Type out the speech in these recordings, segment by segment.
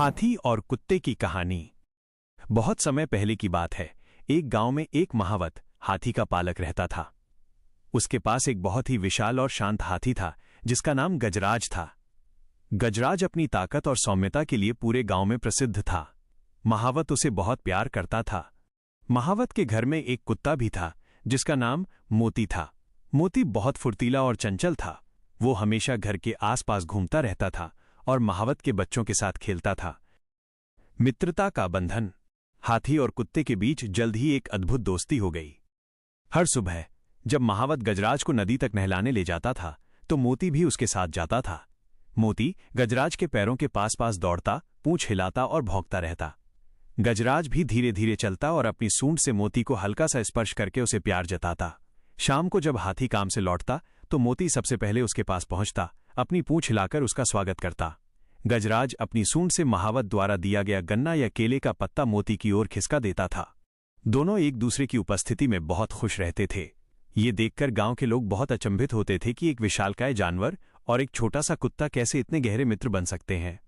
हाथी और कुत्ते की कहानी। बहुत समय पहले की बात है। एक गांव में एक महावत हाथी का पालक रहता था। उसके पास एक बहुत ही विशाल और शांत हाथी था जिसका नाम गजराज था। गजराज अपनी ताकत और सौम्यता के लिए पूरे गांव में प्रसिद्ध था। महावत उसे बहुत प्यार करता था। महावत के घर में एक कुत्ता भी था जिसका नाम मोती था। मोती बहुत फुर्तीला और चंचल था। वो हमेशा घर के आसपास घूमता रहता था और महावत के बच्चों के साथ खेलता था। मित्रता का बंधन। हाथी और कुत्ते के बीच जल्द ही एक अद्भुत दोस्ती हो गई। हर सुबह जब महावत गजराज को नदी तक नहलाने ले जाता था तो मोती भी उसके साथ जाता था। मोती गजराज के पैरों के पास पास दौड़ता, पूंछ हिलाता और भौंकता रहता। गजराज भी धीरे धीरे चलता और अपनी सूंड से मोती को हल्का सा स्पर्श करके उसे प्यार जताता। शाम को जब हाथी काम से लौटता तो मोती सबसे पहले उसके पास पहुंचता, अपनी पूंछ हिलाकर उसका स्वागत करता। गजराज अपनी सूंड से महावत द्वारा दिया गया गन्ना या केले का पत्ता मोती की ओर खिसका देता था। दोनों एक दूसरे की उपस्थिति में बहुत खुश रहते थे। ये देखकर गांव के लोग बहुत अचंभित होते थे कि एक विशालकाय जानवर और एक छोटा सा कुत्ता कैसे इतने गहरे मित्र बन सकते हैं।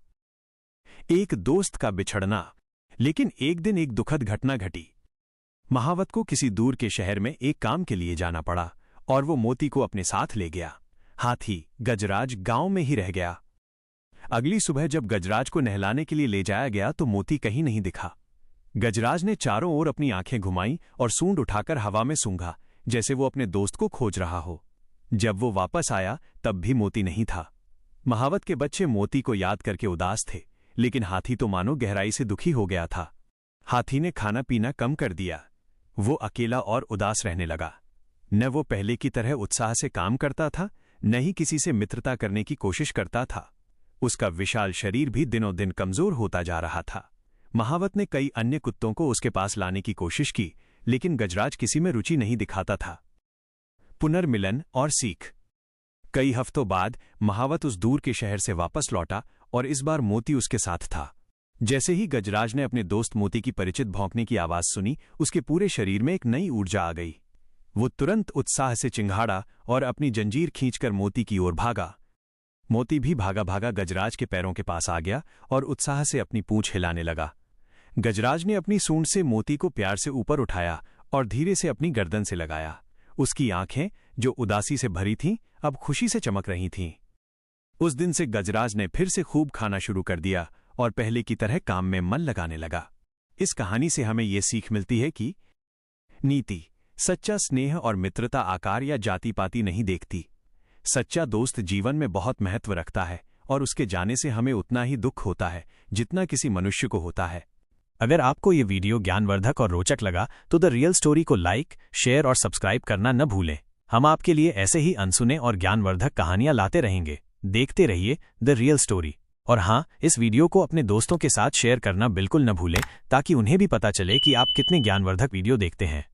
एक दोस्त का बिछड़ना। लेकिन एक दिन एक दुखद घटना घटी। महावत को किसी दूर के शहर में एक काम के लिए जाना पड़ा और वो मोती को अपने साथ ले गया। हाथी गजराज गांव में ही रह गया। अगली सुबह जब गजराज को नहलाने के लिए ले जाया गया तो मोती कहीं नहीं दिखा। गजराज ने चारों ओर अपनी आंखें घुमाईं और सूंड उठाकर हवा में सूंघा, जैसे वो अपने दोस्त को खोज रहा हो। जब वो वापस आया तब भी मोती नहीं था। महावत के बच्चे मोती को याद करके उदास थे, लेकिन हाथी तो मानो गहराई से दुखी हो गया था। हाथी ने खाना पीना कम कर दिया। वो अकेला और उदास रहने लगा। न वो पहले की तरह उत्साह से काम करता था, न ही किसी से मित्रता करने की कोशिश करता था। उसका विशाल शरीर भी दिनों दिन कमजोर होता जा रहा था। महावत ने कई अन्य कुत्तों को उसके पास लाने की कोशिश की, लेकिन गजराज किसी में रुचि नहीं दिखाता था। पुनर्मिलन और सीख। कई हफ्तों बाद महावत उस दूर के शहर से वापस लौटा और इस बार मोती उसके साथ था। जैसे ही गजराज ने अपने दोस्त मोती की परिचित भौंकने की आवाज सुनी, उसके पूरे शरीर में एक नई ऊर्जा आ गई। वो तुरंत उत्साह से चिंघाड़ा और अपनी जंजीर खींचकर मोती की ओर भागा। मोती भी भागा भागा गजराज के पैरों के पास आ गया और उत्साह से अपनी पूंछ हिलाने लगा। गजराज ने अपनी सूंड से मोती को प्यार से ऊपर उठाया और धीरे से अपनी गर्दन से लगाया। उसकी आंखें, जो उदासी से भरी थीं, अब खुशी से चमक रही थीं। उस दिन से गजराज ने फिर से खूब खाना शुरू कर दिया और पहले की तरह काम में मन लगाने लगा। इस कहानी से हमें ये सीख मिलती है कि नीति, सच्चा स्नेह और मित्रता आकार या जाति पाति नहीं देखती। सच्चा दोस्त जीवन में बहुत महत्व रखता है और उसके जाने से हमें उतना ही दुख होता है जितना किसी मनुष्य को होता है। अगर आपको ये वीडियो ज्ञानवर्धक और रोचक लगा तो द रियल स्टोरी को लाइक, शेयर और सब्सक्राइब करना न भूलें। हम आपके लिए ऐसे ही अनसुने और ज्ञानवर्धक कहानियां लाते रहेंगे। देखते रहिए द रियल स्टोरी। और हाँ, इस वीडियो को अपने दोस्तों के साथ शेयर करना बिल्कुल न भूलें ताकि उन्हें भी पता चले कि आप कितने ज्ञानवर्धक वीडियो देखते हैं।